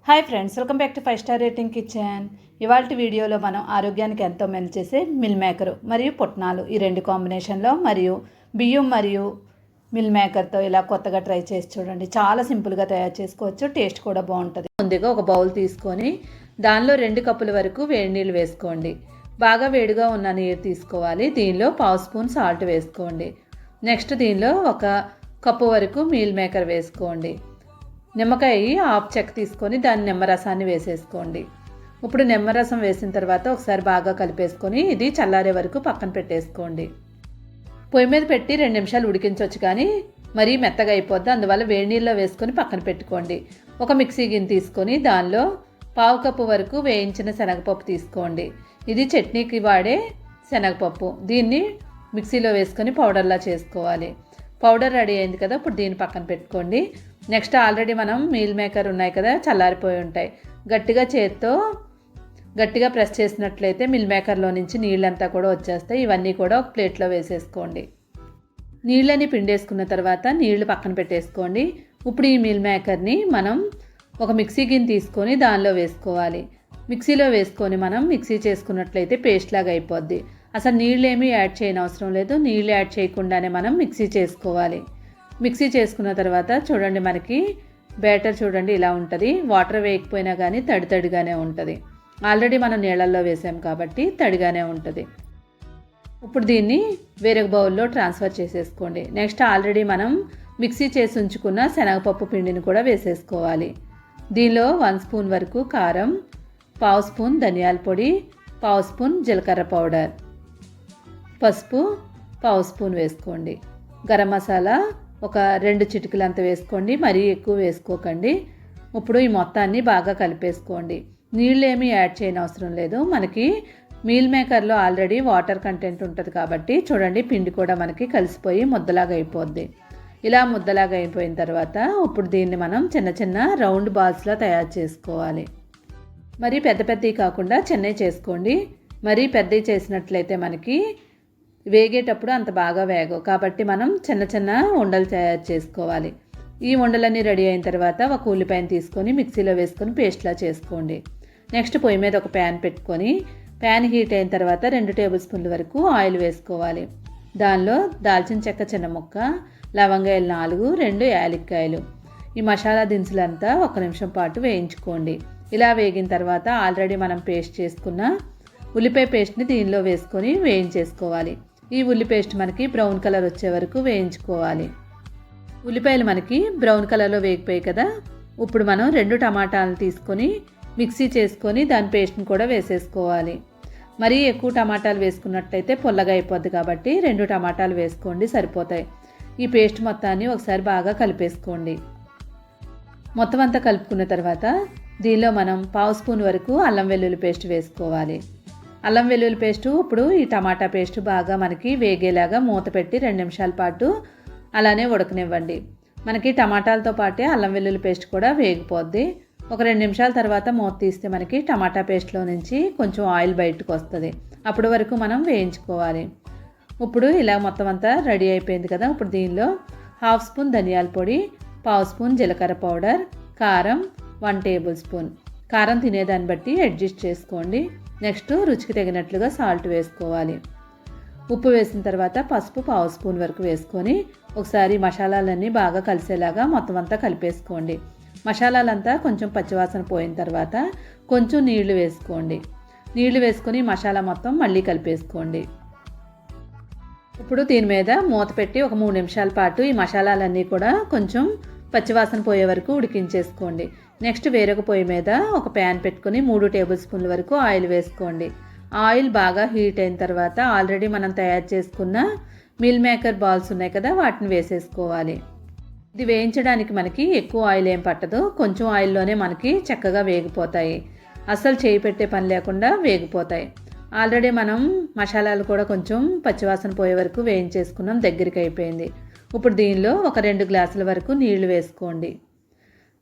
Hi friends, welcome back to 5 star rating kitchen. ఇవాళ వీడియోలో మనం ఆరోగ్యానికి ఎంతో మేలు చేసే మిల్ మేకర్ మరియు పుట్నాలు ఈ రెండు కాంబినేషన్లో మరియు బియ్యం మరియు మిల్ మేకర్తో ఇలా కొత్తగా ట్రై చేసి చూడండి. చాలా సింపుల్గా తయారు చేసుకోవచ్చు, టేస్ట్ కూడా బాగుంటుంది. ముందుగా ఒక బౌల్ తీసుకొని దానిలో 2 కప్పుల వరకు వేడి నీళ్ళు వేసుకోండి. బాగా వేడిగా ఉన్న నీరు తీసుకోవాలి. దీనిలో 1/2 స్పూన్ సాల్ట్ వేసుకోండి. నెక్స్ట్ దీనిలో 1 కప్పు వరకు మీల్ మేకర్ వేసుకోండి. నిమ్మకాయ హాఫ్ చెక్క తీసుకొని దాని నిమ్మరసాన్ని వేసేసుకోండి. ఇప్పుడు నిమ్మరసం వేసిన తర్వాత ఒకసారి బాగా కలిపేసుకొని ఇది చల్లారే వరకు పక్కన పెట్టేసుకోండి. పొయ్యి మీద పెట్టి 2 నిమిషాలు ఉడికించవచ్చు, కానీ మరీ మెత్తగా అయిపోద్ది. అందువల్ల వేడి నీళ్ళలో వేసుకొని పక్కన పెట్టుకోండి. ఒక మిక్సీ గిన్నె తీసుకొని దానిలో 1/2 కప్పు వరకు వేయించిన శనగపప్పు తీసుకోండి. ఇది చట్నీకి వాడే శనగపప్పు. దీన్ని మిక్సీలో వేసుకొని పౌడర్లా చేసుకోవాలి. పౌడర్ రెడీ అయింది కదా, ఇప్పుడు దీన్ని పక్కన పెట్టుకోండి. నెక్స్ట్ ఆల్రెడీ మనం మీల్ మేకర్ ఉన్నాయి కదా, చల్లారిపోయి ఉంటాయి. చేత్తో గట్టిగా ప్రెస్ చేసినట్లయితే మిల్ మేకర్లో నుంచి నీళ్ళంతా కూడా వచ్చేస్తాయి. ఇవన్నీ కూడా ఒక ప్లేట్లో వేసేసుకోండి. నీళ్ళని పిండేసుకున్న తర్వాత నీళ్లు పక్కన పెట్టేసుకోండి. ఇప్పుడు ఈ మిల్ మేకర్ని మనం ఒక మిక్సీ గిన్నె తీసుకొని దానిలో వేసుకోవాలి. మిక్సీలో వేసుకొని మనం మిక్సీ చేసుకున్నట్లయితే పేస్ట్ లాగా అయిపోద్ది. అసలు నీళ్ళు ఏమీ యాడ్ చేయని అవసరం లేదు. నీళ్ళు యాడ్ చేయకుండానే మనం మిక్సీ చేసుకోవాలి. మిక్సీ చేసుకున్న తర్వాత చూడండి, మనకి బ్యాటర్ చూడండి ఇలా ఉంటుంది. వాటర్ వేయకపోయినా కానీ తడిగానే ఉంటుంది. ఆల్రెడీ మనం నీళ్ళల్లో వేసాం కాబట్టి తడిగానే ఉంటుంది. ఇప్పుడు దీన్ని వేరొక బౌల్లో ట్రాన్స్ఫర్ చేసేసుకోండి. నెక్స్ట్ ఆల్రెడీ మనం మిక్సీ చేసి ఉంచుకున్న శనగపప్పు పిండిని కూడా వేసేసుకోవాలి. దీనిలో 1 స్పూన్ వరకు కారం, 1/2 స్పూన్ ధనియాల పొడి, 1/2 స్పూన్ జీలకర్ర పౌడర్, పసుపు 1/2 స్పూన్ వేసుకోండి. గరం మసాలా ఒక 2 చిటికలు అంత వేసుకోండి, మరీ ఎక్కువ వేసుకోకండి. ఇప్పుడు ఈ మొత్తాన్ని బాగా కలిపేసుకోండి. నీళ్ళు ఏమీ యాడ్ చేయని అవసరం లేదు. మనకి మీల్ మేకర్లో ఆల్రెడీ వాటర్ కంటెంట్ ఉంటుంది కాబట్టి చూడండి, పిండి కూడా మనకి కలిసిపోయి ముద్దలాగా అయిపోద్ది. ఇలా ముద్దలాగా అయిపోయిన తర్వాత ఇప్పుడు దీన్ని మనం చిన్న చిన్న రౌండ్ బాల్స్లా తయారు చేసుకోవాలి. మరీ పెద్దవి కాకుండా చిన్నవి చేసుకోండి. మరీ పెద్దవి చేసినట్లయితే మనకి వేగేటప్పుడు అంత బాగా వేగవు, కాబట్టి మనం చిన్న చిన్న ఉండలు తయారు చేసుకోవాలి. ఈ ఉండలన్నీ రెడీ అయిన తర్వాత ఒక ఉల్లిపాయను తీసుకొని మిక్సీలో వేసుకొని పేస్ట్లా చేసుకోండి. నెక్స్ట్ పొయ్యి మీద ఒక ప్యాన్ పెట్టుకొని ప్యాన్ హీట్ అయిన తర్వాత 2 టేబుల్ స్పూన్ల వరకు ఆయిల్ వేసుకోవాలి. దానిలో దాల్చిన చెక్క చిన్న ముక్క, లవంగాయలు 4, 2 యాలక్కాయలు, ఈ మసాలా దినుసులంతా 1 నిమిషం పాటు వేయించుకోండి. ఇలా వేగిన తర్వాత ఆల్రెడీ మనం పేస్ట్ చేసుకున్న ఉల్లిపాయ పేస్ట్ని దీనిలో వేసుకొని వేయించేసుకోవాలి. ఈ ఉల్లి పేస్ట్ మనకి బ్రౌన్ కలర్ వచ్చే వరకు వేయించుకోవాలి. ఉల్లిపాయలు మనకి బ్రౌన్ కలర్లో వేగిపోయాయి కదా, ఇప్పుడు మనం 2 టమాటాలను తీసుకొని మిక్సీ చేసుకొని దాని పేస్ట్ని కూడా వేసేసుకోవాలి. మరీ ఎక్కువ టమాటాలు వేసుకున్నట్టయితే పుల్లగా అయిపోద్ది కాబట్టి 2 టమాటాలు వేసుకోండి, సరిపోతాయి. ఈ పేస్ట్ మొత్తాన్ని ఒకసారి బాగా కలిపేసుకోండి. మొత్తం అంతా కలుపుకున్న తర్వాత దీనిలో మనం 1/2 స్పూన్ వరకు అల్లం వెల్లుల్లి పేస్ట్ వేసుకోవాలి. అల్లం వెల్లుల్లి పేస్టు ఇప్పుడు ఈ టమాటా పేస్ట్ బాగా మనకి వేగేలాగా మూత పెట్టి 2 నిమిషాల పాటు అలానే ఉడకనివ్వండి. మనకి టమాటాలతో పాటే అల్లం వెల్లుల్లి పేస్ట్ కూడా వేగిపోద్ది. ఒక 2 నిమిషాల తర్వాత మూత తీస్తే మనకి టమాటా పేస్ట్లో నుంచి కొంచెం ఆయిల్ బయటకు వస్తుంది. అప్పటి వరకు మనం వేయించుకోవాలి. ఇప్పుడు ఇలా మొత్తం అంతా రెడీ అయిపోయింది కదా, ఇప్పుడు దీనిలో 1/2 స్పూన్ ధనియాల పొడి, 1/2 స్పూన్ జీలకర్ర పౌడర్, కారం 1 టేబుల్ స్పూన్. కారం తినేదాన్ని బట్టి అడ్జస్ట్ చేసుకోండి. నెక్స్ట్ రుచికి తగినట్లుగా సాల్ట్ వేసుకోవాలి. ఉప్పు వేసిన తర్వాత పసుపు 1/2 స్పూన్ వరకు వేసుకొని ఒకసారి మసాలాలన్నీ బాగా కలిసేలాగా మొత్తం అంతా కలిపేసుకోండి. మసాలాలంతా కొంచెం పచ్చివాసన పోయిన తర్వాత కొంచెం నీళ్లు వేసుకోండి. నీళ్లు వేసుకొని మసాలా మొత్తం మళ్ళీ కలిపేసుకోండి. ఇప్పుడు దీని మీద మూత పెట్టి ఒక 3 నిమిషాల పాటు ఈ మసాలాలన్నీ కూడా కొంచెం పచ్చివాసన పోయే వరకు ఉడికించేసుకోండి. నెక్స్ట్ వేరొక పొయ్యి మీద ఒక ప్యాన్ పెట్టుకొని 3 టేబుల్ స్పూన్ల వరకు ఆయిల్ వేసుకోండి. ఆయిల్ బాగా హీట్ అయిన తర్వాత ఆల్రెడీ మనం తయారు చేసుకున్న మిల్ మేకర్ బాల్స్ ఉన్నాయి కదా, వాటిని వేసేసుకోవాలి. ఇది వేయించడానికి మనకి ఎక్కువ ఆయిల్ ఏం పట్టదు, కొంచెం ఆయిల్లోనే మనకి చక్కగా వేగిపోతాయి. అస్సలు చేయి పెట్టే పని లేకుండా వేగిపోతాయి. ఆల్రెడీ మనం మసాలాలు కూడా కొంచెం పచ్చివాసన పోయే వరకు వేయించేసుకున్నాం, దగ్గరికి అయిపోయింది. ఇప్పుడు దీనిలో ఒక 2 గ్లాసుల వరకు నీళ్లు వేసుకోండి.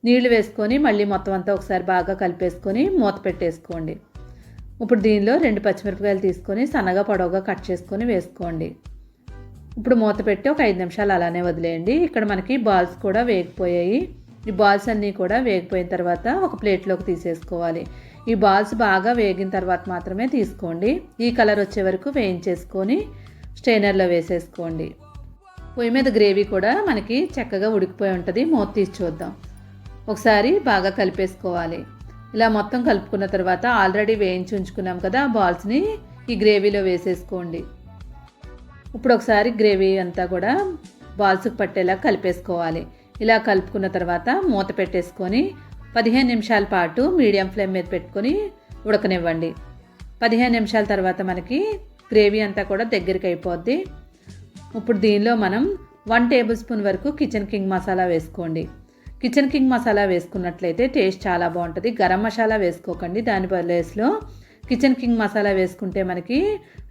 నీళ్లు వేసుకొని మళ్ళీ మొత్తం అంతా ఒకసారి బాగా కలిపేసుకొని మూత పెట్టేసుకోండి. ఇప్పుడు దీనిలో 2 పచ్చిమిరపకాయలు తీసుకొని సన్నగా పొడవుగా కట్ చేసుకొని వేసుకోండి. ఇప్పుడు మూత పెట్టి ఒక 5 నిమిషాలు అలానే వదిలేయండి. ఇక్కడ మనకి బాల్స్ కూడా వేగిపోయాయి. ఈ బాల్స్ అన్నీ కూడా వేగిపోయిన తర్వాత ఒక ప్లేట్లోకి తీసేసుకోవాలి. ఈ బాల్స్ బాగా వేగిన తర్వాత మాత్రమే తీసుకోండి. ఈ కలర్ వచ్చే వరకు వేయించేసుకొని స్ట్రైనర్లో వేసేసుకోండి. పొయ్యి మీద గ్రేవీ కూడా మనకి చక్కగా ఉడికిపోయి ఉంటుంది. మూత తీసి చూద్దాం. ఒకసారి బాగా కలిపేసుకోవాలి. ఇలా మొత్తం కలుపుకున్న తర్వాత ఆల్రెడీ వేయించి ఉంచుకున్నాం కదా, ఆ బాల్స్ని ఈ గ్రేవీలో వేసేసుకోండి. ఇప్పుడు ఒకసారి గ్రేవీ అంతా కూడా బాల్స్కి పట్టేలా కలిపేసుకోవాలి. ఇలా కలుపుకున్న తర్వాత మూత పెట్టేసుకొని 15 నిమిషాల పాటు మీడియం ఫ్లేమ్ మీద పెట్టుకొని ఉడకనివ్వండి. 15 నిమిషాల తర్వాత మనకి గ్రేవీ అంతా కూడా దగ్గరికి అయిపోద్ది. ఇప్పుడు దీనిలో మనం 1 టేబుల్ స్పూన్ వరకు కిచెన్ కింగ్ మసాలా వేసుకోండి. కిచెన్ కింగ్ మసాలా వేసుకున్నట్లయితే టేస్ట్ చాలా బాగుంటుంది. గరం మసాలా వేసుకోకండి. దాని ప్లేస్లో కిచెన్ కింగ్ మసాలా వేసుకుంటే మనకి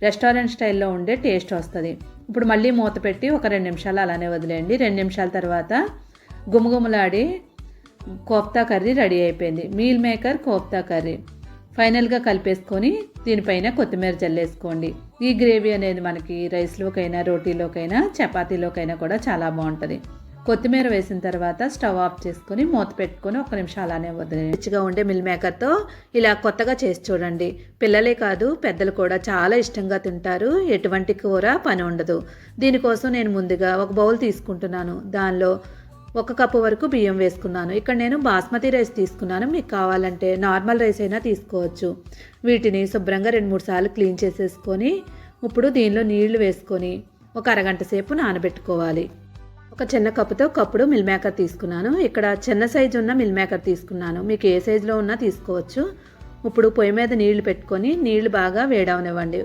రెస్టారెంట్ స్టైల్లో ఉండే టేస్ట్ వస్తుంది. ఇప్పుడు మళ్ళీ మూత పెట్టి ఒక 2 నిమిషాలు అలానే వదిలేయండి. 2 నిమిషాల తర్వాత గుమగుమలాడి కోఫ్తా కర్రీ రెడీ అయిపోయింది. మీల్ మేకర్ కోఫ్తా కర్రీ ఫైనల్గా కలిపేసుకొని దీనిపైన కొత్తిమీర జల్లేసుకోండి. ఈ గ్రేవీ అనేది మనకి రైస్లోకైనా, రోటీలోకైనా, చపాతీలోకైనా కూడా చాలా బాగుంటుంది. కొత్తిమీర వేసిన తర్వాత స్టవ్ ఆఫ్ చేసుకొని మూత పెట్టుకొని 1 నిమిషం అలానే వదిలేయండి. రుచిగా ఉండే మిల్ మేకర్తో ఇలా కొత్తగా చేసి చూడండి. పిల్లలే కాదు పెద్దలు కూడా చాలా ఇష్టంగా తింటారు. ఎటువంటి కూర పని ఉండదు. దీనికోసం నేను ముందుగా ఒక బౌల్ తీసుకుంటున్నాను. దానిలో 1 కప్పు వరకు బియ్యం వేసుకున్నాను. ఇక్కడ నేను బాస్మతి రైస్ తీసుకున్నాను. మీకు కావాలంటే నార్మల్ రైస్ అయినా తీసుకోవచ్చు. వీటిని శుభ్రంగా 2-3 సార్లు క్లీన్ చేసేసుకొని ఇప్పుడు దీనిలో నీళ్లు వేసుకొని ఒక అరగంట సేపు నానబెట్టుకోవాలి. ఒక చిన్న కప్పుతో కప్పుడు మిల్ మేకర్ తీసుకున్నాను. ఇక్కడ చిన్న సైజు ఉన్న మిల్ మేకర్ తీసుకున్నాను. మీకు ఏ సైజులో ఉన్నా తీసుకోవచ్చు. ఇప్పుడు పొయ్యి మీద నీళ్లు పెట్టుకొని నీళ్లు బాగా వేడవనివ్వండి.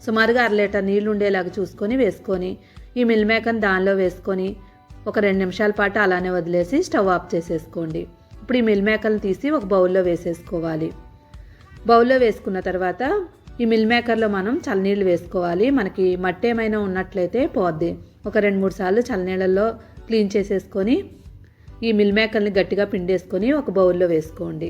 సుమారుగా 1 లీటర్ నీళ్లు ఉండేలాగా చూసుకొని వేసుకొని ఈ మిల్ మేకర్ని దానిలో వేసుకొని ఒక 2 నిమిషాల పాటు అలానే వదిలేసి స్టవ్ ఆఫ్ చేసేసుకోండి. ఇప్పుడు ఈ మిల్ మేకర్ని తీసి ఒక బౌల్లో వేసేసుకోవాలి. బౌల్లో వేసుకున్న తర్వాత ఈ మిల్ మేకర్లో మనం చల్లనీళ్ళు వేసుకోవాలి. మనకి మట్టి ఏమైనా ఉన్నట్లయితే పోద్ది. ఒక 2-3 సార్లు చల్లనీళ్ళల్లో క్లీన్ చేసేసుకొని ఈ మిల్ మేకర్ని గట్టిగా పిండేసుకొని ఒక బౌల్లో వేసుకోండి.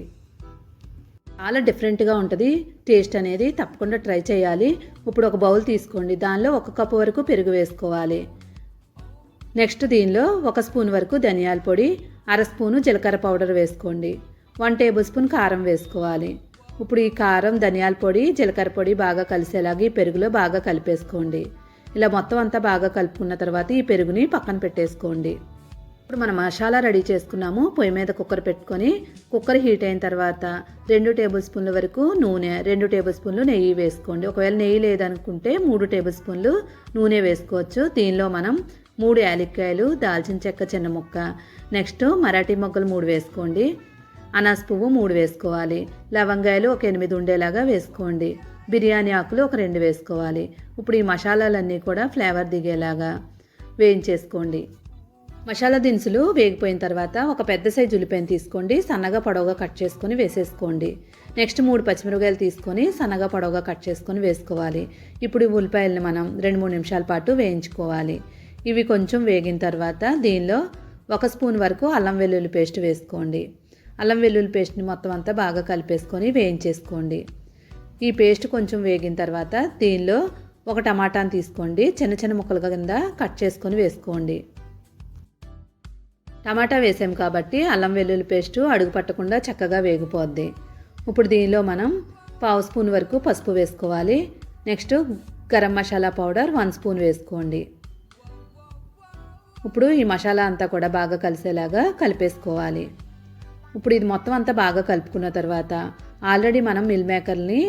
చాలా డిఫరెంట్గా ఉంటుంది టేస్ట్ అనేది. తప్పకుండా ట్రై చేయాలి. ఇప్పుడు ఒక బౌల్ తీసుకోండి. దానిలో 1 కప్పు వరకు పెరుగు వేసుకోవాలి. నెక్స్ట్ దీనిలో 1 స్పూన్ వరకు ధనియాల పొడి, 1/2 స్పూను జీలకర్ర పౌడర్ వేసుకోండి. 1 టేబుల్ స్పూన్ కారం వేసుకోవాలి. ఇప్పుడు ఈ కారం, ధనియాల పొడి, జీలకర్ర పొడి బాగా కలిసేలాగా ఈ పెరుగులో బాగా కలిపేసుకోండి. ఇలా మొత్తం అంతా బాగా కలుపుకున్న తర్వాత ఈ పెరుగుని పక్కన పెట్టేసుకోండి. ఇప్పుడు మనం మసాలా రెడీ చేసుకున్నాము. పొయ్యి మీద కుక్కర్ పెట్టుకొని కుక్కర్ హీట్ అయిన తర్వాత 2 టేబుల్ స్పూన్ల వరకు నూనె, 2 టేబుల్ స్పూన్లు నెయ్యి వేసుకోండి. ఒకవేళ నెయ్యి లేదనుకుంటే 3 టేబుల్ స్పూన్లు నూనె వేసుకోవచ్చు. దీనిలో మనం 3 యాలక్కాయలు, దాల్చిన చెక్క చిన్న ముక్క, నెక్స్ట్ మరాఠీ మొగ్గలు 3 వేసుకోండి. అనాస పువ్వు 3 వేసుకోవాలి. లవంగాయలు ఒక 8 ఉండేలాగా వేసుకోండి. బిర్యానీ ఆకులు ఒక 2 వేసుకోవాలి. ఇప్పుడు ఈ మసాలాలన్నీ కూడా ఫ్లేవర్ దిగేలాగా వేయించేసుకోండి. మసాలా దినుసులు వేగిపోయిన తర్వాత ఒక పెద్ద సైజు ఉల్లిపాయను తీసుకోండి. సన్నగా పొడవుగా కట్ చేసుకొని వేసేసుకోండి. నెక్స్ట్ 3 పచ్చిమిరపకాయలు తీసుకొని సన్నగా పొడవుగా కట్ చేసుకొని వేసుకోవాలి. ఇప్పుడు ఈ ఉల్లిపాయలను మనం 2-3 నిమిషాల పాటు వేయించుకోవాలి. ఇవి కొంచెం వేగిన తర్వాత దీనిలో 1 స్పూన్ వరకు అల్లం వెల్లుల్లి పేస్ట్ వేసుకోండి. అల్లం వెల్లుల్లి పేస్ట్ని మొత్తం అంతా బాగా కలిపేసుకొని వేయించేసుకోండి. ఈ పేస్ట్ కొంచెం వేగిన తర్వాత దీనిలో 1 టమాటాని తీసుకోండి. చిన్న చిన్న ముక్కలుగా కింద కట్ చేసుకొని వేసుకోండి. టమాటా వేసాం కాబట్టి అల్లం వెల్లుల్లి పేస్టు అడుగు పట్టకుండా చక్కగా వేగిపోద్ది. ఇప్పుడు దీనిలో మనం 1/2 స్పూన్ వరకు పసుపు వేసుకోవాలి. Next garam masala powder 1 spoon వేసుకోండి. ఇప్పుడు ఈ మసాలా అంతా కూడా బాగా కలిసేలాగా కలిపేసుకోవాలి. ఇప్పుడు ఇది మొత్తం అంతా బాగా కలుపుకున్న తర్వాత ఆల్రెడీ మనం మిల్ మేకర్ని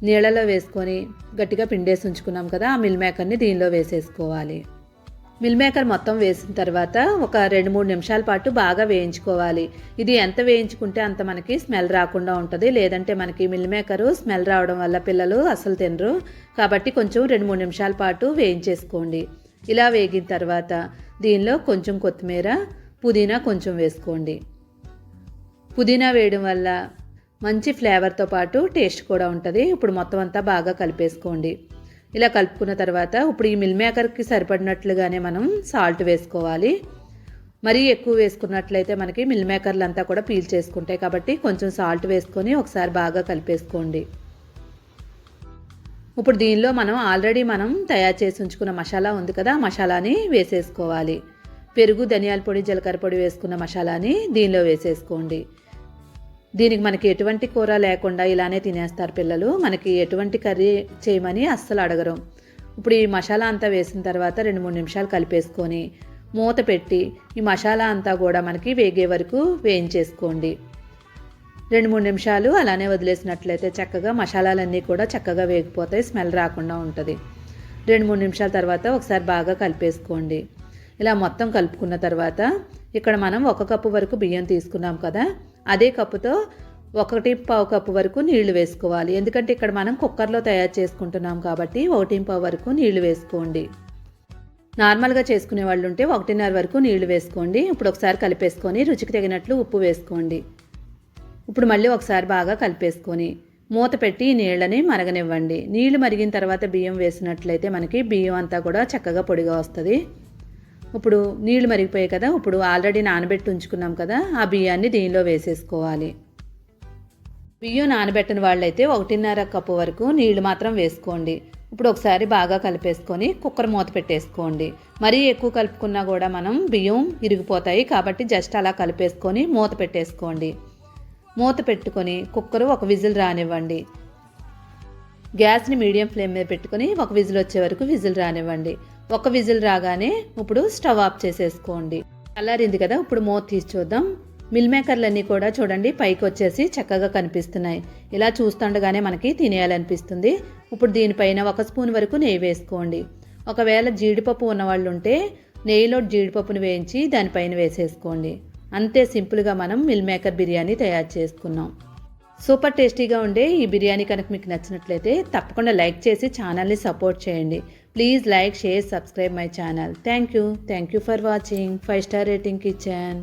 నీళ్ళలో వేసుకొని గట్టిగా పిండేసి ఉంచుకున్నాం కదా, ఆ మిల్ మేకర్ని దీనిలో వేసేసుకోవాలి. మిల్ మేకర్ మొత్తం వేసిన తర్వాత ఒక 2-3 నిమిషాల పాటు బాగా వేయించుకోవాలి. ఇది ఎంత వేయించుకుంటే అంత మనకి స్మెల్ రాకుండా ఉంటుంది. లేదంటే మనకి మిల్ మేకరు స్మెల్ రావడం వల్ల పిల్లలు అసలు తినరు. కాబట్టి కొంచెం 2-3 నిమిషాల పాటు వేయించేసుకోండి. ఇలా వేగిన తర్వాత దీనిలో కొంచెం కొత్తిమీర, పుదీనా కొంచెం వేసుకోండి. పుదీనా వేయడం వల్ల మంచి ఫ్లేవర్తో పాటు టేస్ట్ కూడా ఉంటుంది. ఇప్పుడు మొత్తం అంతా బాగా కలిపేసుకోండి. ఇలా కలుపుకున్న తర్వాత ఇప్పుడు ఈ మిల్ మేకర్కి సరిపడినట్లుగానే మనం సాల్ట్ వేసుకోవాలి. మరీ ఎక్కువ వేసుకున్నట్లయితే మనకి మిల్ మేకర్లు అంతా కూడా పీల్ చేసుకుంటాయి. కాబట్టి కొంచెం సాల్ట్ వేసుకొని ఒకసారి బాగా కలిపేసుకోండి. ఇప్పుడు దీనిలో మనం ఆల్రెడీ తయారు చేసి ఉంచుకున్న మసాలా ఉంది కదా, ఆ మసాలాని వేసేసుకోవాలి. పెరుగు, ధనియాల పొడి, జీలకర్ర పొడి వేసుకున్న మసాలాని దీనిలో వేసేసుకోండి. దీనికి మనకి ఎటువంటి కూర లేకుండా ఇలానే తినేస్తారు పిల్లలు. మనకి ఎటువంటి కర్రీ చేయమని అస్సలు అడగరు. ఇప్పుడు ఈ మసాలా అంతా వేసిన తర్వాత 2-3 నిమిషాలు కలిపేసుకొని మూత పెట్టి ఈ మసాలా అంతా కూడా మనకి వేగే వరకు వేయించేసుకోండి. 2-3 నిమిషాలు అలానే వదిలేసినట్లయితే చక్కగా మసాలాలన్నీ కూడా చక్కగా వేగిపోతాయి, స్మెల్ రాకుండా ఉంటుంది. 2-3 నిమిషాల తర్వాత ఒకసారి బాగా కలిపేసుకోండి. ఇలా మొత్తం కలుపుకున్న తర్వాత ఇక్కడ మనం 1 కప్పు వరకు బియ్యం తీసుకున్నాం కదా, అదే కప్పుతో 1.5 కప్పు వరకు నీళ్లు వేసుకోవాలి. ఎందుకంటే ఇక్కడ మనం కుక్కర్లో తయారు చేసుకుంటున్నాం కాబట్టి 1.5 వరకు నీళ్లు వేసుకోండి. నార్మల్గా చేసుకునే వాళ్ళు ఉంటే 1.5 వరకు నీళ్లు వేసుకోండి. ఇప్పుడు ఒకసారి కలిపేసుకొని రుచికి తగినట్లు ఉప్పు వేసుకోండి. ఇప్పుడు మళ్ళీ ఒకసారి బాగా కలిపేసుకొని మూత పెట్టి ఈ నీళ్ళని మరగనివ్వండి. నీళ్లు మరిగిన తర్వాత బియ్యం వేసినట్లయితే మనకి బియ్యం అంతా కూడా చక్కగా పొడిగా వస్తుంది. ఇప్పుడు నీళ్లు మరిగిపోయాయి కదా, ఇప్పుడు ఆల్రెడీ నానబెట్టి ఉంచుకున్నాం కదా, ఆ బియ్యాన్ని దీనిలో వేసేసుకోవాలి. బియ్యం నానబెట్టిన వాళ్ళైతే 1.5 కప్పు వరకు నీళ్లు మాత్రం వేసుకోండి. ఇప్పుడు ఒకసారి బాగా కలిపేసుకొని కుక్కర్ మూత పెట్టేసుకోండి. మరీ ఎక్కువ కలుపుకున్నా కూడా మనం బియ్యం ఇరిగిపోతాయి కాబట్టి జస్ట్ అలా కలిపేసుకొని మూత పెట్టేసుకోండి. మూత పెట్టుకొని కుక్కరు 1 విజిల్ రానివ్వండి. గ్యాస్ని మీడియం ఫ్లేమ్ మీద పెట్టుకొని 1 విజిల్ వచ్చే వరకు విజిల్ రానివ్వండి. 1 విజిల్ రాగానే ఇప్పుడు స్టవ్ ఆఫ్ చేసేసుకోండి. చల్లారింది కదా, ఇప్పుడు మూత తీసి చూద్దాం. మిల్ మేకర్లన్నీ కూడా చూడండి పైకి వచ్చేసి చక్కగా కనిపిస్తున్నాయి. ఇలా చూస్తుండగానే మనకి తినేయాలనిపిస్తుంది. ఇప్పుడు దీనిపైన 1 స్పూన్ వరకు నెయ్యి వేసుకోండి. ఒకవేళ జీడిపప్పు ఉన్నవాళ్ళు ఉంటే నెయ్యిలో జీడిపప్పును వేయించి దానిపైన వేసేసుకోండి. అంతే సింపుల్గా మనం మిల్ మేకర్ బిర్యానీ తయారు చేసుకున్నాం. సూపర్ టేస్టీగా ఉండే ఈ బిర్యానీ కనుక మీకు నచ్చినట్లయితే తప్పకుండా లైక్ చేసి ఛానల్ని సపోర్ట్ చేయండి. Please like, share, subscribe my channel. Thank you for watching. 5 star rating kitchen.